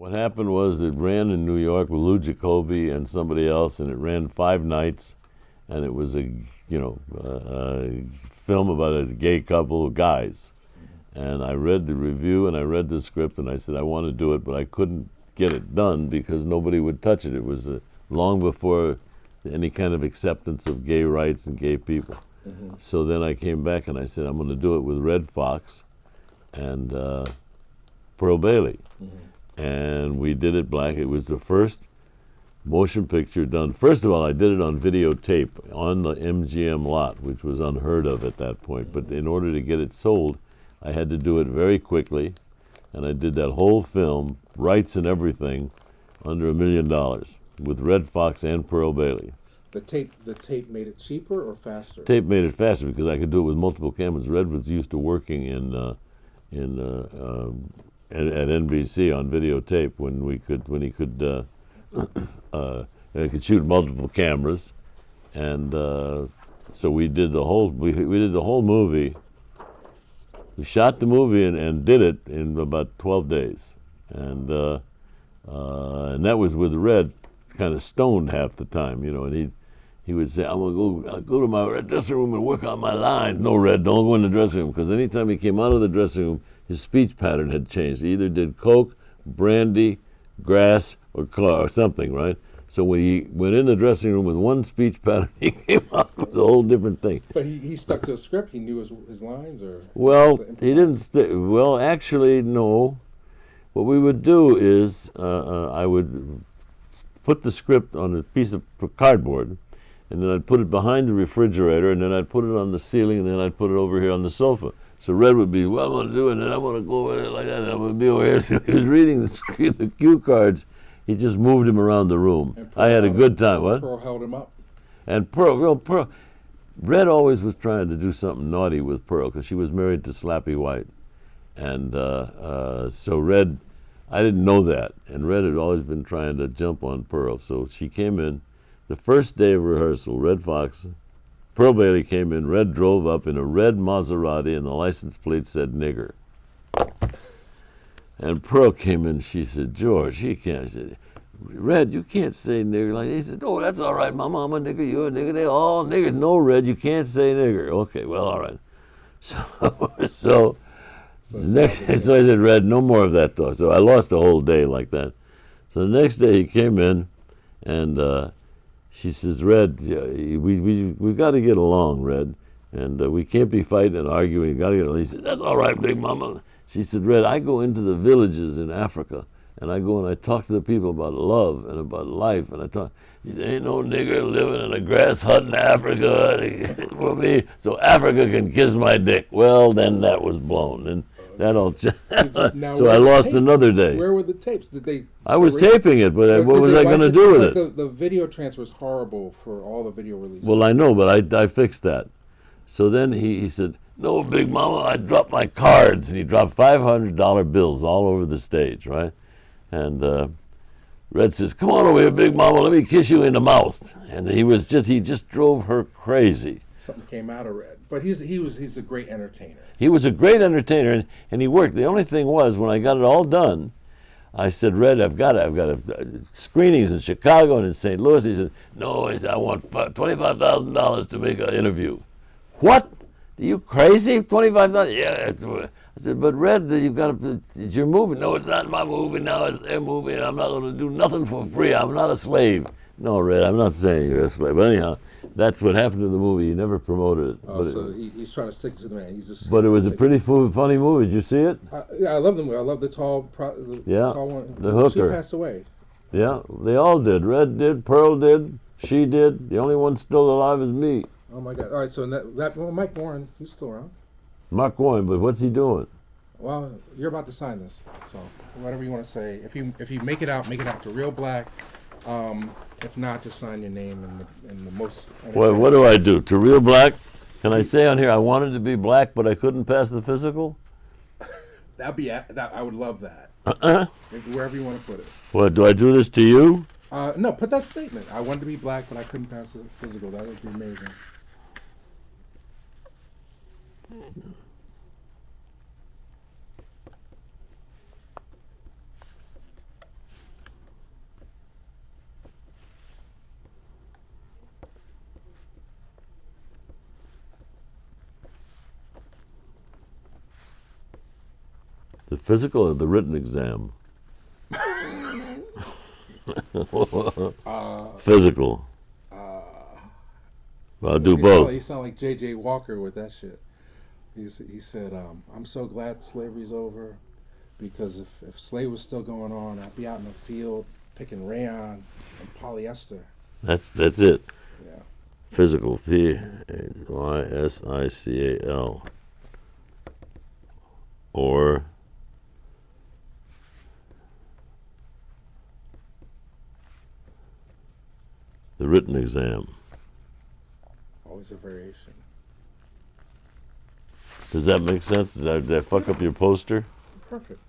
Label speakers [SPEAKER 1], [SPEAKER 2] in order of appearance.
[SPEAKER 1] What happened was it ran in New York with Lou Jacoby and somebody else, and it ran 5 nights, and it was a film about a gay couple of guys. And I read the review and I read the script and I said I want to do it, but I couldn't get it done because nobody would touch it. It was long before any kind of acceptance of gay rights and gay people. So then I came back and I said I'm going to do it with Red Fox and Pearl Bailey. And we did it black. It was the first motion picture done. First of all, I did it on videotape on the MGM lot, which was unheard of at that point. But in order to get it sold, I had to do it very quickly, and I did that whole film, rights and everything, under $1 million with Red Fox and Pearl Bailey.
[SPEAKER 2] The tape made it cheaper or faster?
[SPEAKER 1] Tape made it faster because I could do it with multiple cameras. Red was used to working at NBC on videotape when he could shoot multiple cameras, and so we did the whole movie. We shot the movie and did it in about 12 days, and that was with Red, kind of stoned half the time, and he would say, I'll go to my dressing room and work on my lines. No, Red, don't go in the dressing room, because anytime he came out of the dressing room, his speech pattern had changed. He either did coke, brandy, grass, or something, right? So when he went in the dressing room with one speech pattern, he came out with a whole different thing.
[SPEAKER 2] But he stuck to a script. He knew his lines, or
[SPEAKER 1] well, he didn't. Well, actually, no. What we would do is I would put the script on a piece of cardboard, and then I'd put it behind the refrigerator, and then I'd put it on the ceiling, and then I'd put it over here on the sofa. So Red would be, well, I'm going to do it, and then I'm going to go over there like that, and I'm going to be over here. So he was reading the cue cards. He just moved him around the room. I had a good time. What?
[SPEAKER 2] Pearl held him up.
[SPEAKER 1] And Pearl. Red always was trying to do something naughty with Pearl because she was married to Slappy White. And so Red, I didn't know that. And Red had always been trying to jump on Pearl. So she came in. The first day of rehearsal, Red Fox, Pearl Bailey came in. Red drove up in a red Maserati, and the license plate said nigger. And Pearl came in, she said, George, he can't. I said, Red, you can't say nigger like that. He said, oh, that's all right, Mama, I'm a nigger, you're a nigger, they all niggers. No, Red, you can't say nigger. Okay, well, all right. So I said, Red, no more of that talk. So I lost a whole day like that. So the next day he came in, and she says, Red, we got to get along, Red, and we can't be fighting and arguing. We got to get along. He said, that's all right, Big Mama. She said, Red, I go into the villages in Africa, and I go and I talk to the people about love and about life, and I talk. He said, ain't no nigger living in a grass hut in Africa for me, so Africa can kiss my dick. Well, then that was blown, and that all. So I lost another day.
[SPEAKER 2] Where were the tapes? Did they?
[SPEAKER 1] I was taping it, but what was I going to do with it?
[SPEAKER 2] The video transfer was horrible for all the video releases.
[SPEAKER 1] Well, I know, but I fixed that. So then he said, no, Big Mama, I dropped my cards. And he dropped $500 bills all over the stage, right? And Red says, come on over here, Big Mama, let me kiss you in the mouth. And he just drove her crazy.
[SPEAKER 2] Something came out of Red. But he's a great entertainer.
[SPEAKER 1] He was a great entertainer, and he worked. The only thing was, when I got it all done, I said, Red, I've got screenings in Chicago and in St. Louis. He said, no, he said, I want $25,000 to make an interview. What? Are you crazy? $25,000? Yeah. I said, but Red, it's your movie. No, it's not my movie now. It's their movie, and I'm not going to do nothing for free. I'm not a slave. No, Red, I'm not saying you're a slave. But anyhow, that's what happened to the movie. He never promoted it.
[SPEAKER 2] Oh, so he's trying to stick to the man.
[SPEAKER 1] But it was a pretty funny movie. Did you see it?
[SPEAKER 2] Yeah, I love the movie. I love the tall one.
[SPEAKER 1] The hooker.
[SPEAKER 2] She passed away.
[SPEAKER 1] Yeah, they all did. Red did, Pearl did, she did. The only one still alive is me.
[SPEAKER 2] Oh my God! All right, so Mike Warren, he's still around.
[SPEAKER 1] Mark Warren, but what's he doing?
[SPEAKER 2] Well, you're about to sign this, so whatever you want to say. If you make it out to Real Black. If not, just sign your name in the most.
[SPEAKER 1] What do I do? To Real Black? Can I say on here I wanted to be black, but I couldn't pass the physical?
[SPEAKER 2] I would love that. Wherever you want to put it.
[SPEAKER 1] What, do I do this to you?
[SPEAKER 2] No, put that statement. I wanted to be black, but I couldn't pass the physical. That would be amazing.
[SPEAKER 1] The physical or the written exam? Physical. Well, I'll do both.
[SPEAKER 2] You sound like J.J. Walker with that shit. He said, I'm so glad slavery's over, because if slavery was still going on, I'd be out in the field picking rayon and polyester.
[SPEAKER 1] That's it.
[SPEAKER 2] Yeah.
[SPEAKER 1] Physical. Physical. Or the written exam.
[SPEAKER 2] Always a variation.
[SPEAKER 1] Does that make sense? Did that fuck up your poster?
[SPEAKER 2] Perfect.